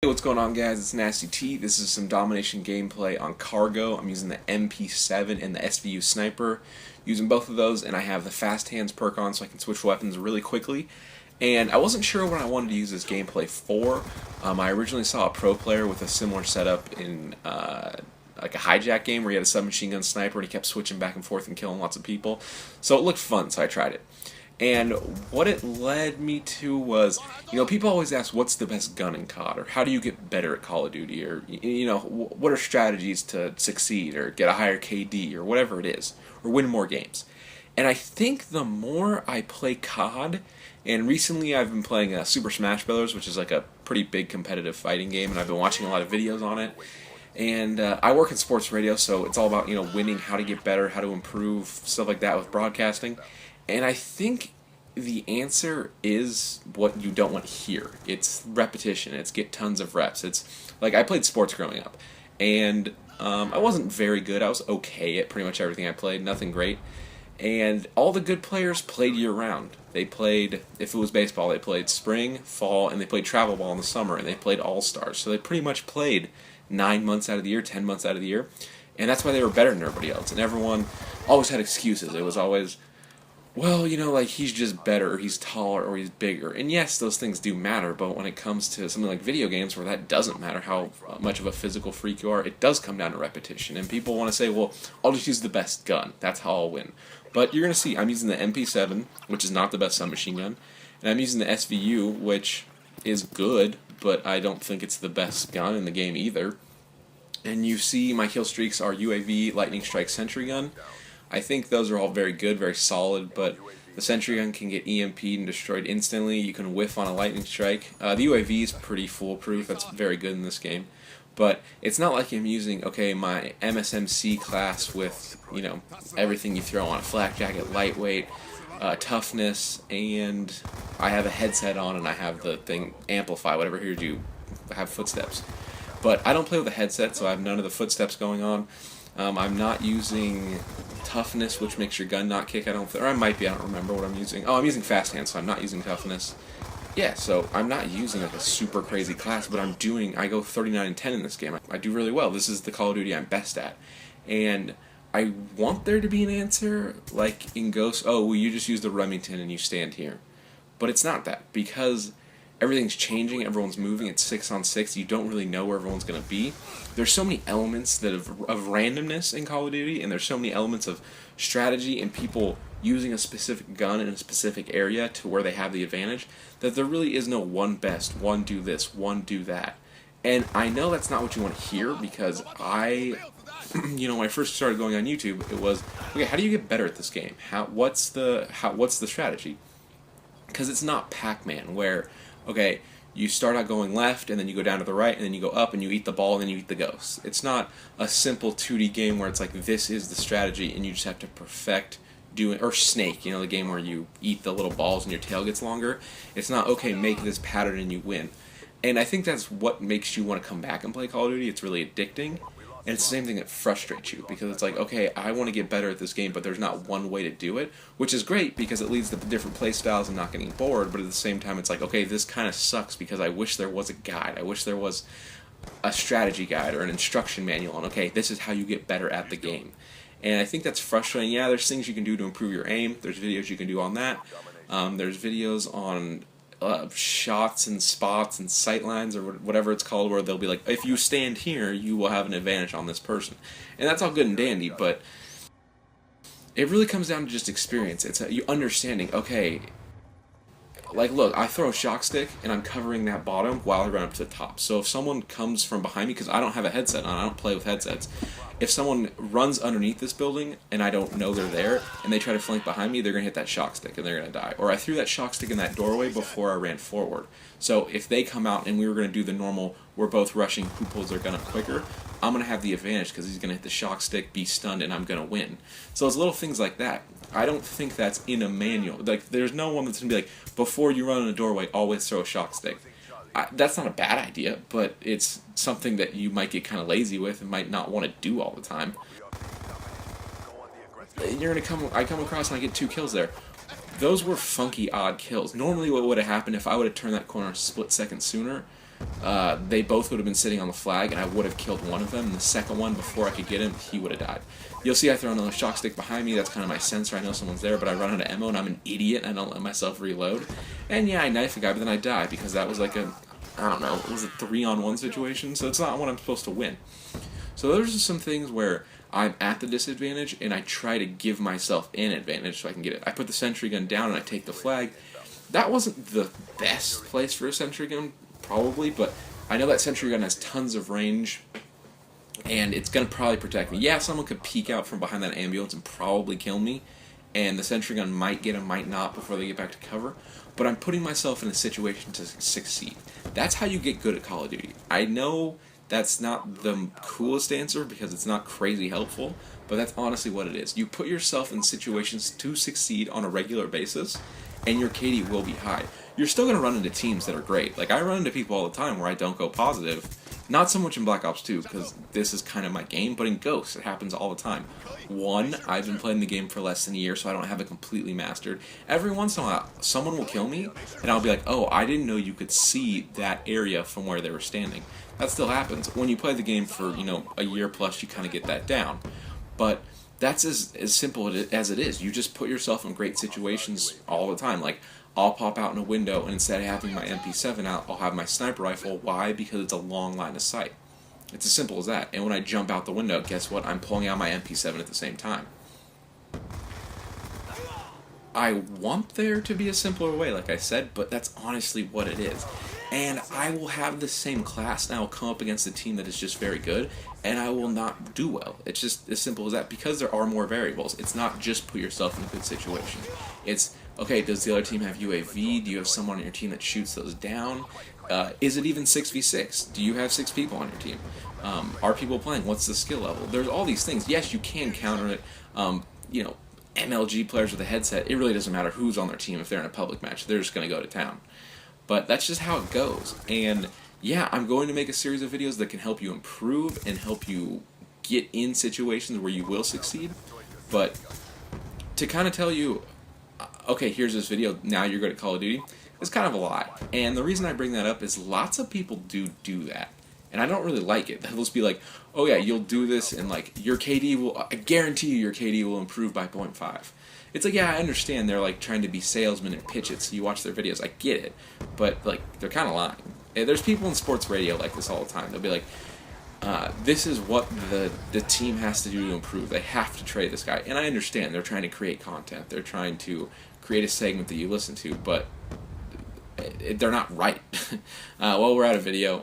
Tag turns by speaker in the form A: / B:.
A: Hey, what's going on, guys? It's Nasty T. This is some domination gameplay on Cargo. I'm using the MP7 and the SVU Sniper. Using both of those, and I have the Fast Hands perk on so I can switch weapons really quickly. And I wasn't sure what I wanted to use this gameplay for. I originally saw a pro player with a similar setup in like a hijack game where he had a submachine gun sniper and he kept switching back and forth and killing lots of people. So it looked fun, so I tried it. And what it led me to was, people always ask what's the best gun in COD, or how do you get better at Call of Duty, or, what are strategies to succeed, or get a higher KD, or whatever it is, or win more games. And I think the more I play COD, and recently I've been playing Super Smash Bros., which is like a pretty big competitive fighting game, and I've been watching a lot of videos on it. And I work in sports radio, so it's all about, winning, how to get better, how to improve, stuff like that with broadcasting. And I think the answer is what you don't want to hear. It's repetition. It's get tons of reps. It's like I played sports growing up, and I wasn't very good. I was okay at pretty much everything I played, nothing great. And all the good players played year-round. They played, if it was baseball, they played spring, fall, and they played travel ball in the summer, and they played all-stars. So they pretty much played 9 months out of the year, 10 months out of the year, and that's why they were better than everybody else. And everyone always had excuses. It was always, well, like he's just better, or he's taller, or he's bigger. And yes, those things do matter, but when it comes to something like video games where that doesn't matter how much of a physical freak you are, it does come down to repetition. And people want to say, well, I'll just use the best gun. That's how I'll win. But you're going to see, I'm using the MP7, which is not the best submachine gun, and I'm using the SVU, which is good, but I don't think it's the best gun in the game either. And you see my kill streaks are UAV, Lightning Strike, Sentry Gun. I think those are all very good, very solid, but the Sentry Gun can get EMP'd and destroyed instantly. You can whiff on a Lightning Strike. The UAV is pretty foolproof. That's very good in this game. But it's not like I'm using, my MSMC class with, everything you throw on. A flak jacket, lightweight, toughness, and I have a headset on and I have the thing amplify, whatever here you have footsteps. But I don't play with a headset, so I have none of the footsteps going on. I'm not using toughness, which makes your gun not kick. Or I might be. I don't remember what I'm using. Oh, I'm using fast hands, so I'm not using toughness. Yeah, so I'm not using like a super crazy class, but I go 39 and 10 in this game. I do really well. This is the Call of Duty I'm best at, and I want there to be an answer like in Ghost. Oh, well, you just use the Remington and you stand here, but it's not that because everything's changing, everyone's moving, it's 6-on-6, you don't really know where everyone's going to be. There's so many elements of randomness in Call of Duty, and there's so many elements of strategy and people using a specific gun in a specific area to where they have the advantage, that there really is no one best, one do this, one do that. And I know that's not what you want to hear, because when I first started going on YouTube, it was, okay, how do you get better at this game? What's the strategy? Because it's not Pac-Man, where, okay, you start out going left, and then you go down to the right, and then you go up, and you eat the ball, and then you eat the ghosts. It's not a simple 2D game where it's like, this is the strategy, and you just have to perfect doing, or Snake, the game where you eat the little balls and your tail gets longer. It's not, okay, make this pattern and you win. And I think that's what makes you want to come back and play Call of Duty. It's really addicting. And it's the same thing that frustrates you, because it's like, okay, I want to get better at this game, but there's not one way to do it, which is great because it leads to different play styles and not getting bored, but at the same time it's like, okay, this kind of sucks because I wish there was a guide. I wish there was a strategy guide or an instruction manual on, okay, this is how you get better at the game. And I think that's frustrating. Yeah, there's things you can do to improve your aim. There's videos you can do on that. There's videos on shots and spots and sight lines or whatever it's called, where they'll be like, if you stand here, you will have an advantage on this person. And that's all good and dandy, but it really comes down to just experience. It's you understanding, okay, like, look, I throw a shock stick and I'm covering that bottom while I run up to the top. So if someone comes from behind me, because I don't have a headset on, I don't play with headsets, if someone runs underneath this building and I don't know they're there and they try to flank behind me, they're going to hit that shock stick and they're going to die. Or I threw that shock stick in that doorway before I ran forward. So if they come out and we were going to do the normal, we're both rushing, who pulls their gun up quicker, I'm going to have the advantage because he's going to hit the shock stick, be stunned, and I'm going to win. So it's little things like that. I don't think that's in a manual. Like, there's no one that's going to be like, before you run in a doorway, always throw a shock stick. That's not a bad idea, but it's something that you might get kind of lazy with and might not want to do all the time. I come across and I get 2 kills there. Those were funky, odd kills. Normally what would have happened if I would have turned that corner a split second sooner, they both would have been sitting on the flag, and I would have killed one of them. And the second one, before I could get him, he would have died. You'll see I throw another shock stick behind me. That's kind of my sensor. I know someone's there, but I run out of ammo, and I'm an idiot. I don't let myself reload. And yeah, I knife a guy, but then I die because that was like a, I don't know, it was a 3-on-1 situation, so it's not what I'm supposed to win. So those are some things where I'm at the disadvantage, and I try to give myself an advantage so I can get it. I put the sentry gun down, and I take the flag. That wasn't the best place for a sentry gun, probably, but I know that sentry gun has tons of range, and it's going to probably protect me. Yeah, someone could peek out from behind that ambulance and probably kill me, and the sentry gun might get him, might not, before they get back to cover, but I'm putting myself in a situation to succeed. That's how you get good at Call of Duty. I know that's not the coolest answer because it's not crazy helpful, but that's honestly what it is. You put yourself in situations to succeed on a regular basis, and your KD will be high. You're still going to run into teams that are great. Like, I run into people all the time where I don't go positive. Not so much in Black Ops 2, because this is kind of my game, but in Ghosts, it happens all the time. One, I've been playing the game for less than a year, so I don't have it completely mastered. Every once in a while, someone will kill me, and I'll be like, oh, I didn't know you could see that area from where they were standing. That still happens. When you play the game for, a year plus, you kind of get that down. But that's as simple as it is. You just put yourself in great situations all the time. Like, I'll pop out in a window, and instead of having my MP7 out, I'll have my sniper rifle. Why? Because it's a long line of sight. It's as simple as that. And when I jump out the window, guess what? I'm pulling out my MP7 at the same time. I want there to be a simpler way, like I said, but that's honestly what it is. And I will have the same class, and I will come up against a team that is just very good, and I will not do well. It's just as simple as that, because there are more variables. It's not just put yourself in a good situation. It's, okay, does the other team have UAV? Do you have someone on your team that shoots those down? Is it even 6v6? Do you have 6 people on your team? Are people playing? What's the skill level? There's all these things. Yes, you can counter it. MLG players with a headset, it really doesn't matter who's on their team. If they're in a public match, they're just going to go to town. But that's just how it goes. And yeah, I'm going to make a series of videos that can help you improve and help you get in situations where you will succeed. But to kind of tell you, okay, here's this video, now you're good at Call of Duty, it's kind of a lie. And the reason I bring that up is lots of people do that. And I don't really like it. They'll just be like, oh yeah, you'll do this and like your KD will, I guarantee you your KD will improve by 0.5. It's like, yeah, I understand they're like trying to be salesmen and pitch it, so you watch their videos, I get it. But like, they're kind of lying. And there's people in sports radio like this all the time. They'll be like, this is what the team has to do to improve. They have to trade this guy. And I understand they're trying to create content. They're trying to create a segment that you listen to, but they're not right. Well, we're out of video.